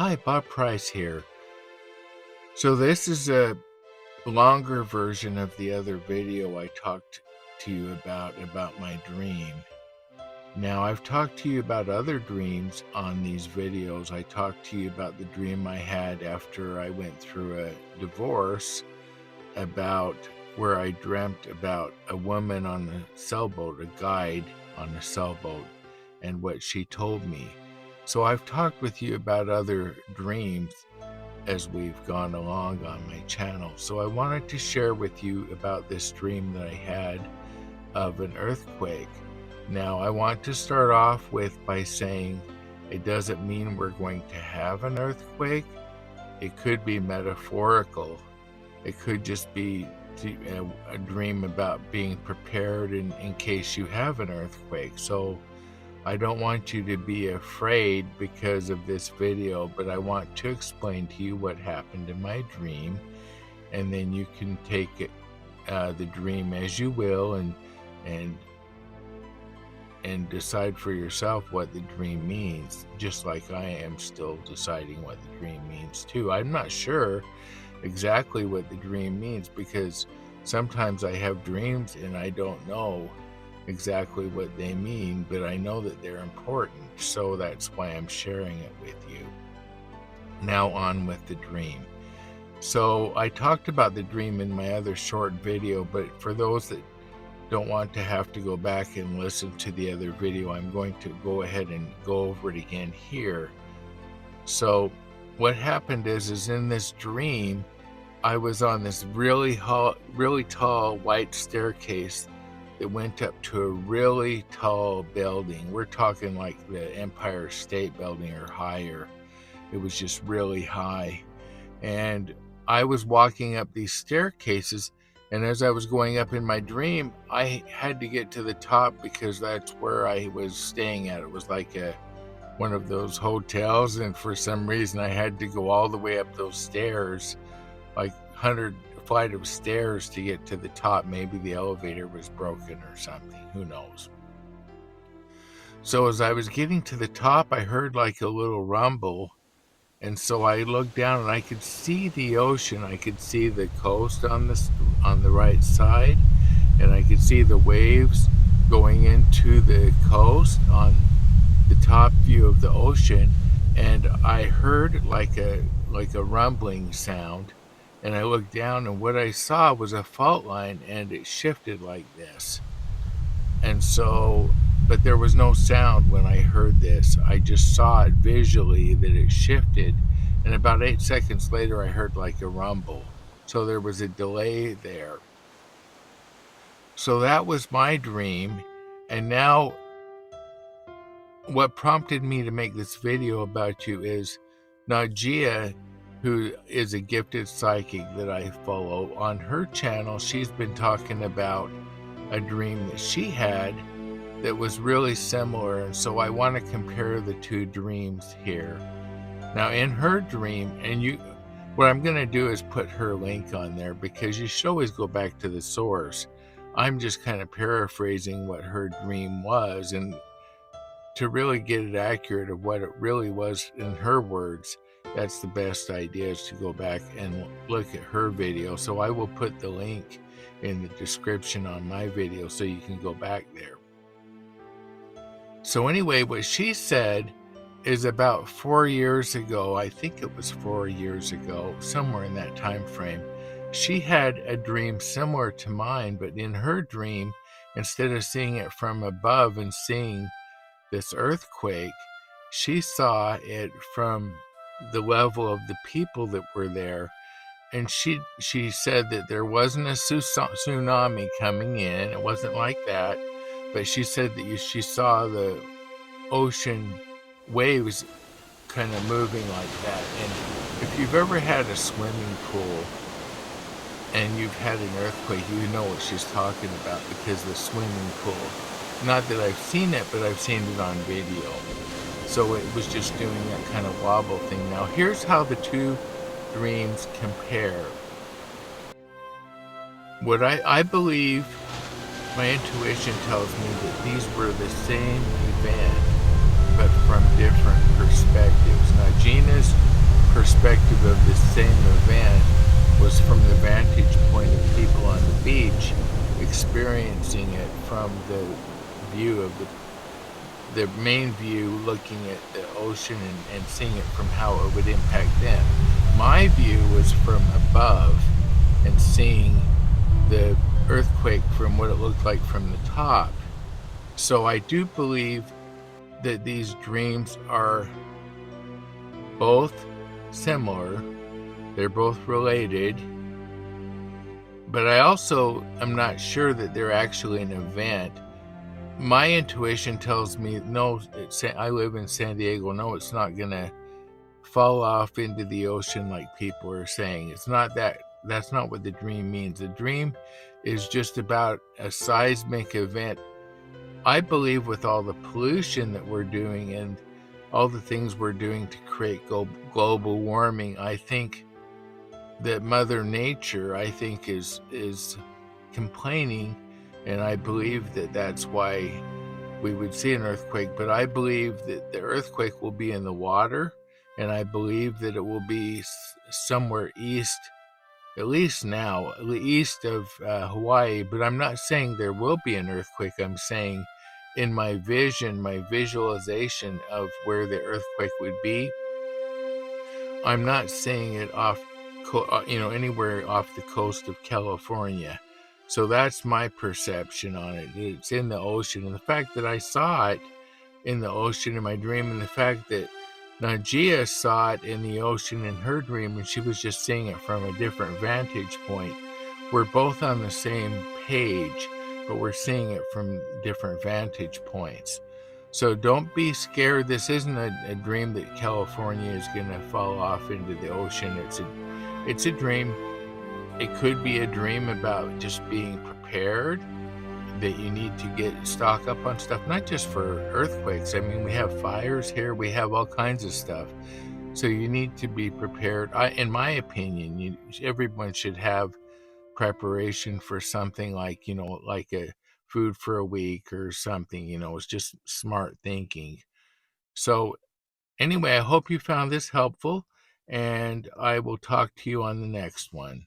Hi, Bob Price here. So this is a longer version of the other video I talked to you about my dream. Now, I've talked to you about other dreams on these videos. I talked to you about the dream I had after I went through a divorce, about where I dreamt about a woman on a sailboat, a guide on a sailboat, and what she told me. So I've talked with you about other dreams as we've gone along on my channel. So I wanted to share with you about this dream that I had of an earthquake. Now, I want to start off by saying it doesn't mean we're going to have an earthquake. It could be metaphorical. It could just be a dream about being prepared in case you have an earthquake. So I don't want you to be afraid because of this video, but I want to explain to you what happened in my dream, and then you can take it, the dream as you will and decide for yourself what the dream means, just like I am still deciding what the dream means too. I'm not sure exactly what the dream means because sometimes I have dreams and I don't know exactly what they mean, but I know that they're important, so that's why I'm sharing it with you. Now on with the dream. So I talked about the dream in my other short video, but for those that don't want to have to go back and listen to the other video, I'm going to go ahead and go over it again here. So what happened is in this dream, I was on this really tall white staircase that went up to a really tall building. We're talking like the Empire State Building or higher. It was just really high. And I was walking up these staircases, and as I was going up in my dream, I had to get to the top because that's where I was staying at. It was like one of those hotels, and for some reason I had to go all the way up those stairs, like 100 flight of stairs to get to the top. Maybe the elevator was broken or something, who knows. So as I was getting to the top, I heard like a little rumble, and so I looked down and I could see the ocean. I could see the coast on the right side, and I could see the waves going into the coast on the top view of the ocean. And I heard like a rumbling sound, and I looked down, and what I saw was a fault line, and it shifted like this. And so, but there was no sound when I heard this. I just saw it visually that it shifted, and about 8 seconds later I heard like a rumble. So there was a delay there. So that was my dream. And now what prompted me to make this video about you is Najia, who is a gifted psychic that I follow. On her channel, she's been talking about a dream that she had that was really similar, and so I want to compare the two dreams here. Now in her dream, and what I'm going to do is put her link on there because you should always go back to the source. I'm just kind of paraphrasing what her dream was, and to really get it accurate of what it really was in her words, that's the best idea, is to go back and look at her video. So I will put the link in the description on my video so you can go back there. So anyway, what she said is about 4 years ago, I think it was 4 years ago, somewhere in that time frame, she had a dream similar to mine, but in her dream, instead of seeing it from above and seeing this earthquake, she saw it from the level of the people that were there. And she said that there wasn't a tsunami coming in. It wasn't like that. But she said that she saw the ocean waves kind of moving like that. And if you've ever had a swimming pool and you've had an earthquake, you know what she's talking about, because the swimming pool, not that I've seen it, but I've seen it on video. So it was just doing that kind of wobble thing. Now here's how the two dreams compare. What I believe, my intuition tells me that these were the same event, but from different perspectives. Now, Gina's perspective of the same event was from the vantage point of people on the beach experiencing it from the view of the main view, looking at the ocean and seeing it from how it would impact them. My view was from above and seeing the earthquake from what it looked like from the top. So I do believe that these dreams are both similar, they're both related, but I also am not sure that they're actually an event. My intuition tells me, no, I live in San Diego, no, it's not going to fall off into the ocean like people are saying. It's not that. That's not what the dream means. The dream is just about a seismic event. I believe with all the pollution that we're doing and all the things we're doing to create global warming, I think that Mother Nature, I think, is complaining, and I believe that that's why we would see an earthquake. But I believe that the earthquake will be in the water, and I believe that it will be somewhere east, at least now, east of Hawaii. But I'm not saying there will be an earthquake. I'm saying in my vision, my visualization of where the earthquake would be, I'm not seeing it anywhere off the coast of California. So that's my perception on it. It's in the ocean. And the fact that I saw it in the ocean in my dream, and the fact that Najia saw it in the ocean in her dream, and she was just seeing it from a different vantage point. We're both on the same page, but we're seeing it from different vantage points. So don't be scared. This isn't a dream that California is going to fall off into the ocean. It's a dream. It could be a dream about just being prepared, that you need to stock up on stuff, not just for earthquakes. I mean, we have fires here, we have all kinds of stuff. So you need to be prepared. In my opinion, everyone should have preparation for something like, like a food for a week or something. It's just smart thinking. So anyway, I hope you found this helpful, and I will talk to you on the next one.